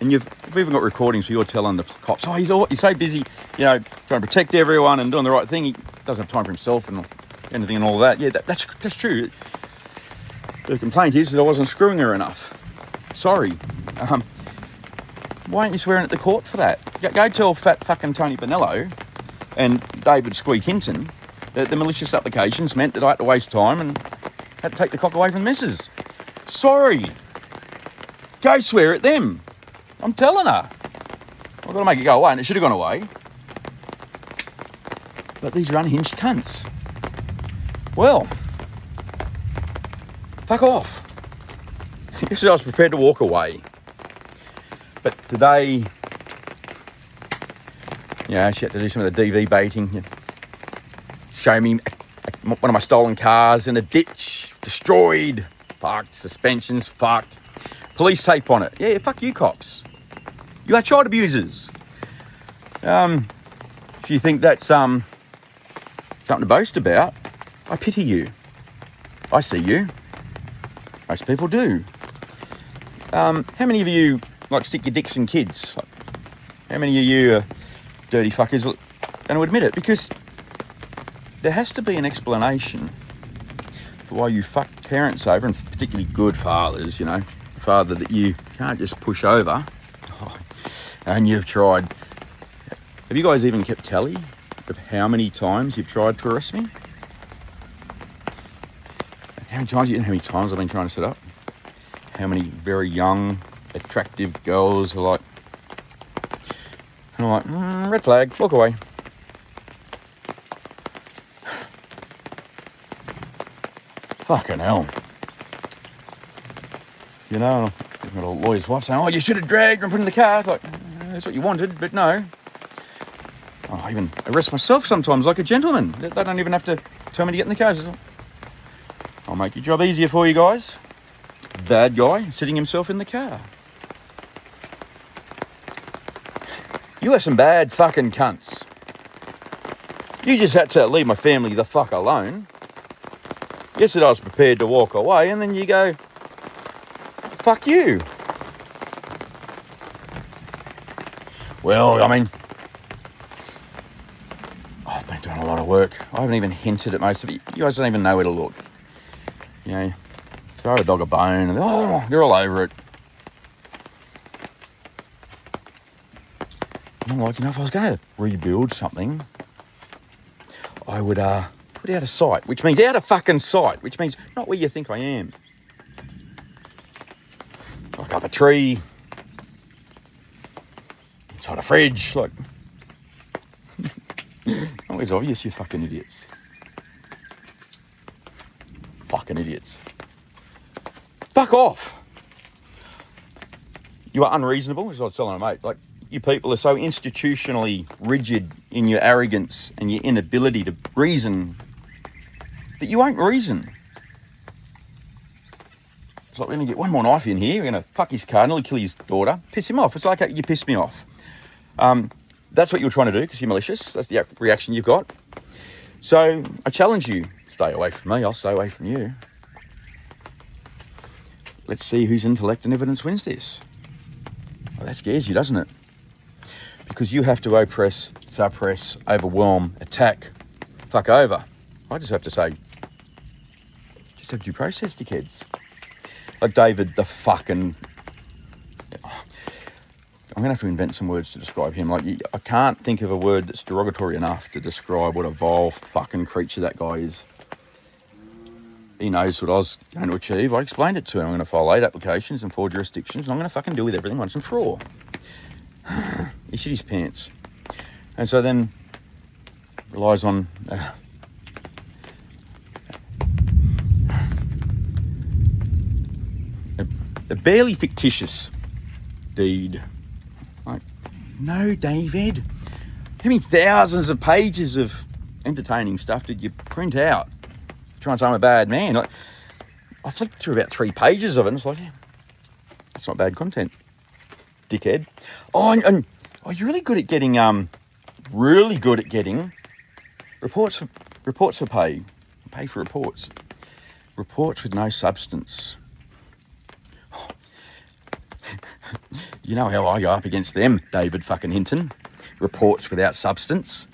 and we've even got recordings where you're telling the cops, oh, he's so busy, you know, trying to protect everyone and doing the right thing. He doesn't have time for himself and anything and all that. Yeah, that's true. The complaint is that I wasn't screwing her enough. Sorry. Why aren't you swearing at the court for that? Go tell fat fucking Tony Bonello and David Squeak Hinton that the malicious applications meant that I had to waste time and had to take the cock away from the missus. Sorry. Go swear at them. I'm telling her. I've got to make it go away, and it should have gone away. But these are unhinged cunts. Well, fuck off. Yesterday I was prepared to walk away. But today, you know, she had to do some of the DV baiting. You know, show me one of my stolen cars in a ditch, destroyed, fucked, suspensions, fucked. Police tape on it. Yeah, fuck you cops. You are child abusers. If you think that's something to boast about, I pity you. I see you. Most people do. How many of you like stick your dicks in kids? Like, how many of you are dirty fuckers don't admit it? Because there has to be an explanation for why you fucked parents over, and particularly good fathers, you know, a father that you can't just push over. Oh, and you've tried. Have you guys even kept tally of how many times you've tried to arrest me? How many times I've been trying to set up? How many very young, attractive girls are like, and I'm like, red flag, walk away. Fucking hell. You know, I've got a lawyer's wife saying, oh, you should have dragged her and put her in the car. It's like, that's what you wanted, but no. I even arrest myself sometimes like a gentleman. They don't even have to tell me to get in the car. I'll make your job easier for you guys. Bad guy sitting himself in the car. You are some bad fucking cunts. You just had to leave my family the fuck alone. Yesterday I was prepared to walk away, and then you go, fuck you. Well, I mean, I've been doing a lot of work. I haven't even hinted at most of it. You guys don't even know where to look. You know, throw a dog a bone and, oh, they're all over it. I'm like, you know, if I was going to rebuild something, I would put out of sight, which means out of fucking sight, which means not where you think I am. fuck up a tree, inside a fridge, like, always obvious, you fucking idiots. Fucking idiots. Fuck off. You are unreasonable, as I was telling a mate. Like, you people are so institutionally rigid in your arrogance and your inability to reason that you won't reason. It's like, we're going to get one more knife in here, we're going to fuck his car, nearly kill his daughter, piss him off. It's like, you pissed me off. That's what you're trying to do because you're malicious. That's the reaction you've got. So I challenge you, stay away from me, I'll stay away from you. Let's see whose intellect and evidence wins this. Well, that scares you, doesn't it? Because you have to oppress, suppress, overwhelm, attack, fuck over. I just have to say, just have due process, dickheads. Like David the fucking... I'm going to have to invent some words to describe him. Like, I can't think of a word that's derogatory enough to describe what a vile fucking creature that guy is. He knows what I was going to achieve. I explained it to him. I'm going to file 8 applications in 4 jurisdictions, and I'm going to fucking deal with everything once and for all. He shit his pants. And so then relies on a barely fictitious deed. Like, no, David. How many thousands of pages of entertaining stuff did you print out? Trying to say I'm a bad man. Like, I flicked through about 3 pages of it and it's like, yeah, that's not bad content, dickhead. Oh, and you're really good at getting reports for pay. Pay for reports. Reports with no substance. You know how I go up against them, David fucking Hinton. Reports without substance.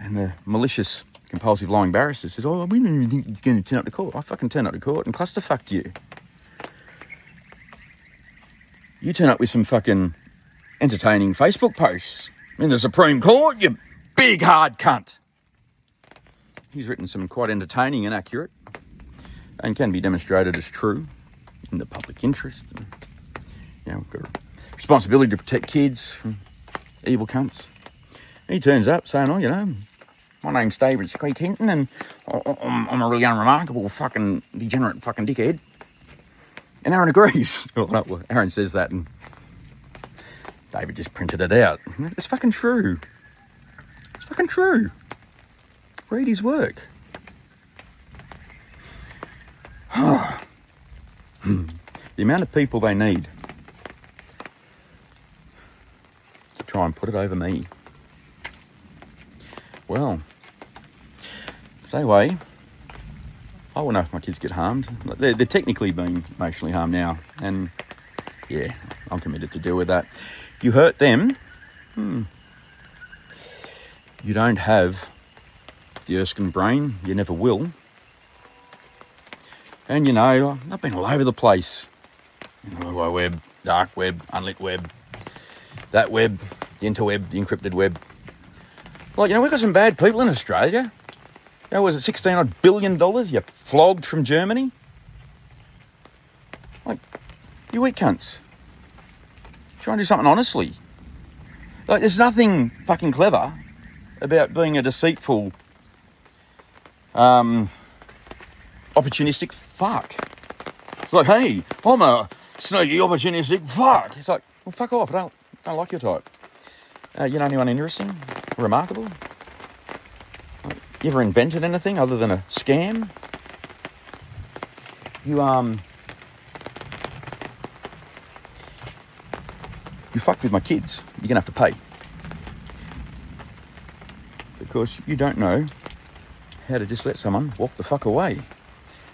And the malicious, compulsive lying barrister says, oh, we didn't even think he's going to turn up to court. I fucking turn up to court and clusterfucked you. You turn up with some fucking entertaining Facebook posts in the Supreme Court, you big hard cunt. He's written some quite entertaining and accurate and can be demonstrated as true in the public interest. And, you know, we've got a responsibility to protect kids from evil cunts. He turns up saying, oh, you know, my name's David Squeak Hinton and I'm a really unremarkable fucking degenerate fucking dickhead. And Aaron agrees. Well, Aaron says that and David just printed it out. It's fucking true. It's fucking true. Read his work. The amount of people they need to try and put it over me. Well, stay away. I won't know if my kids get harmed. They're technically being emotionally harmed now. And yeah, I'm committed to deal with that. You hurt them, you don't have the Erskine brain. You never will. And you know, I've been all over the place. World Wide Web, dark web, unlit web, that web, the interweb, the encrypted web. Like, you know, we've got some bad people in Australia. You know, was it $16 billion you flogged from Germany? Like, you weak cunts. Try and do something honestly. Like, there's nothing fucking clever about being a deceitful, opportunistic fuck. It's like, hey, I'm a sneaky opportunistic fuck. It's like, well, fuck off. I don't like your type. You know anyone interesting? Remarkable? You ever invented anything other than a scam? You fucked with my kids. You're gonna have to pay. Because you don't know how to just let someone walk the fuck away.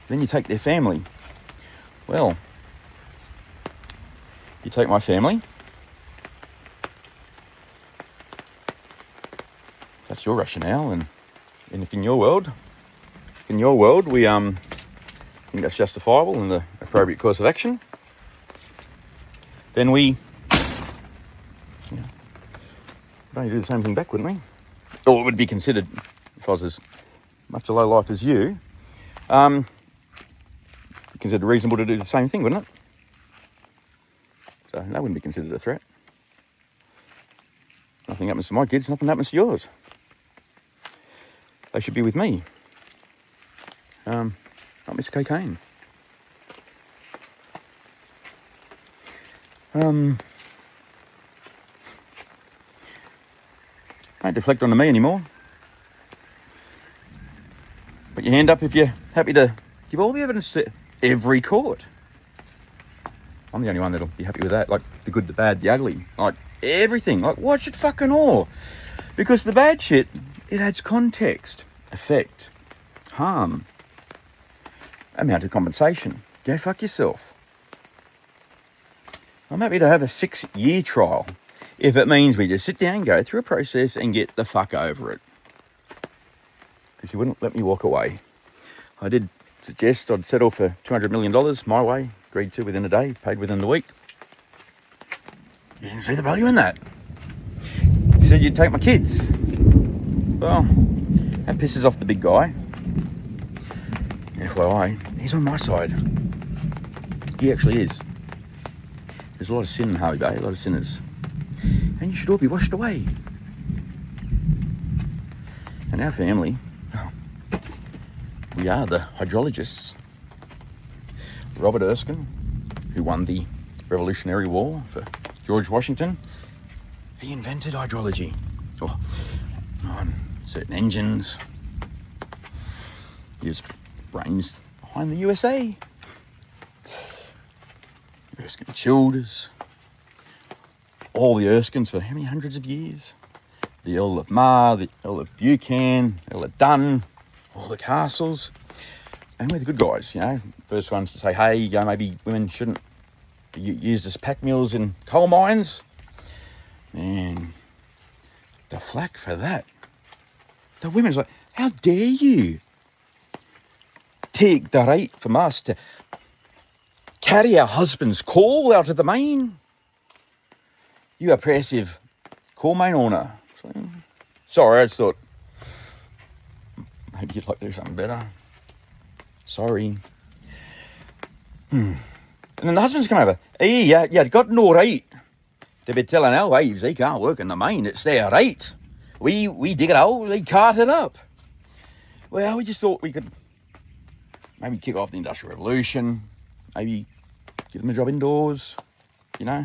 Then you take their family. Well, you take my family. That's your rationale, and if in your world, we think that's justifiable and the appropriate course of action, then we would only do the same thing back, wouldn't we? Or it would be considered, if I was as much a low life as you, considered reasonable to do the same thing, wouldn't it? So that wouldn't be considered a threat. Nothing happens to my kids, nothing happens to yours. They should be with me. Not Mr. Cocaine. Don't deflect onto me anymore. Put your hand up if you're happy to give all the evidence to every court. I'm the only one that'll be happy with that. Like the good, the bad, the ugly. Like everything. Like watch it fucking all. Because the bad shit, it adds context, effect, harm, amount of compensation. Go fuck yourself. I'm happy to have a 6-year trial if it means we just sit down, go through a process and get the fuck over it. Because you wouldn't let me walk away. I did suggest I'd settle for $200 million my way, agreed to within a day, paid within the week. You didn't see the value in that. You said you'd take my kids. Well, that pisses off the big guy. FYI, he's on my side. He actually is. There's a lot of sin in Harvey Bay, a lot of sinners. And you should all be washed away. And our family, we are the hydrologists. Robert Erskine, who won the Revolutionary War for George Washington, he invented hydrology. On certain engines. He was brains behind the USA. Erskine Childers. All the Erskines for how many hundreds of years? The Earl of Mar, the Earl of Buchan, Earl of Dun, all the castles. And we're the good guys, you know. First ones to say, hey, maybe women shouldn't be used as pack mules in coal mines. Man, the flack for that. The women's like, how dare you take the right from us to carry our husband's coal out of the mine? You oppressive coal mine owner. Sorry, I just thought maybe you'd like to do something better. Sorry. And then the husband's come over. Hey, you got no right to be telling our wives they can't work in the mine. It's their right. We dig it out, they cart it up. Well, we just thought we could maybe kick off the Industrial Revolution, maybe give them a job indoors, you know,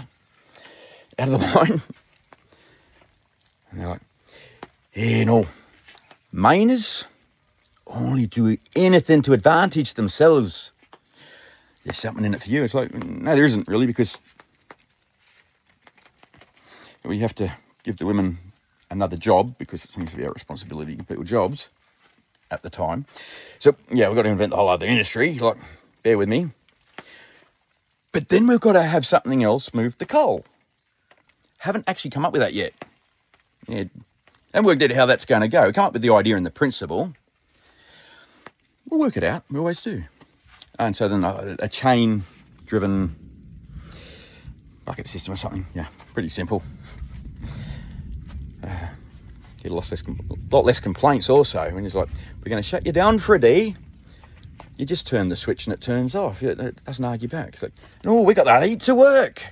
out of the mine. And they're like, hey, no, miners only do anything to advantage themselves. There's something in it for you. It's like, no, there isn't really, because we have to give the women another job because it seems to be our responsibility to give people jobs at the time. So, yeah, we've got to invent the whole other industry. Like, bear with me. But then we've got to have something else move the coal. Haven't actually come up with that yet. Yeah, and worked out how that's going to go. Come up with the idea and the principle. We'll work it out. We always do. And so then a chain-driven bucket system or something. Yeah, pretty simple. Get a lot less complaints also. When it's like, we're going to shut you down for a day. You just turn the switch and it turns off. It doesn't argue back. It's like, no, we got that heat to work.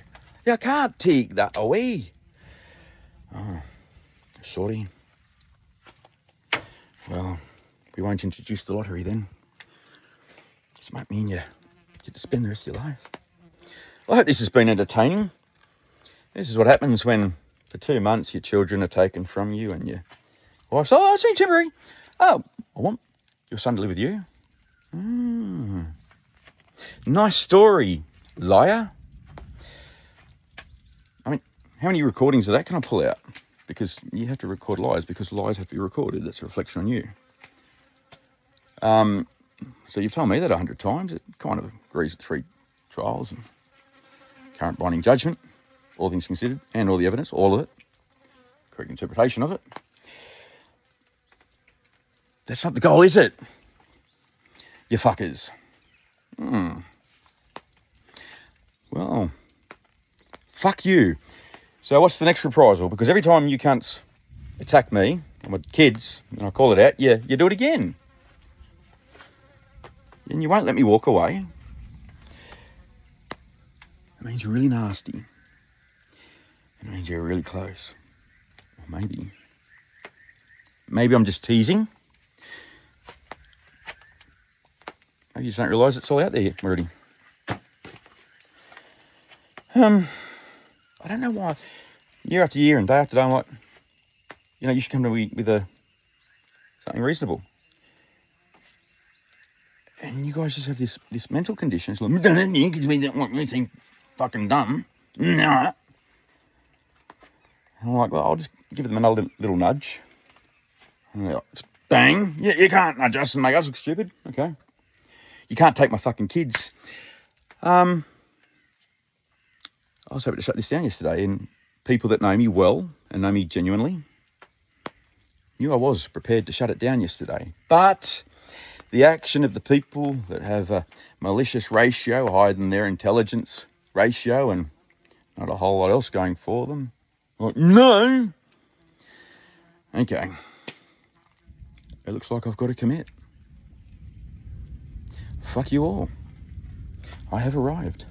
You can't take that away. Oh, sorry. Well, we won't introduce the lottery then. This might mean you get to spend the rest of your life. Well, I hope this has been entertaining. This is what happens when, for 2 months, your children are taken from you and your wife's, oh, it's been temporary. Oh, I want your son to live with you. Nice story, liar. I mean, how many recordings of that can I pull out? Because you have to record lies, because lies have to be recorded. That's a reflection on you. So you've told me that 100 times. It kind of agrees with 3 trials and current binding judgment, all things considered, and all the evidence, all of it. Correct interpretation of it. That's not the goal, is it? You fuckers. Well, fuck you. So what's the next reprisal? Because every time you cunts attack me and my kids, and I call it out, you do it again. And you won't let me walk away. means you're really nasty. It means you're really close. Or maybe I'm just teasing. Maybe you just don't realise it's all out there already. I don't know why. Year after year and day after day, I'm like, you should come to me with something reasonable. And you guys just have this mental condition. It's like, we don't need because we don't want anything fucking dumb. Nah. And I'm like, well, I'll just give them another little nudge. And they're like, bang. You can't nudge us and make us look stupid. Okay. You can't take my fucking kids. I was hoping to shut this down yesterday, and people that know me well and know me genuinely knew I was prepared to shut it down yesterday. But the action of the people that have a malicious ratio higher than their intelligence ratio and not a whole lot else going for them. Like, no. Okay. It looks like I've got to commit. Fuck you all. I have arrived.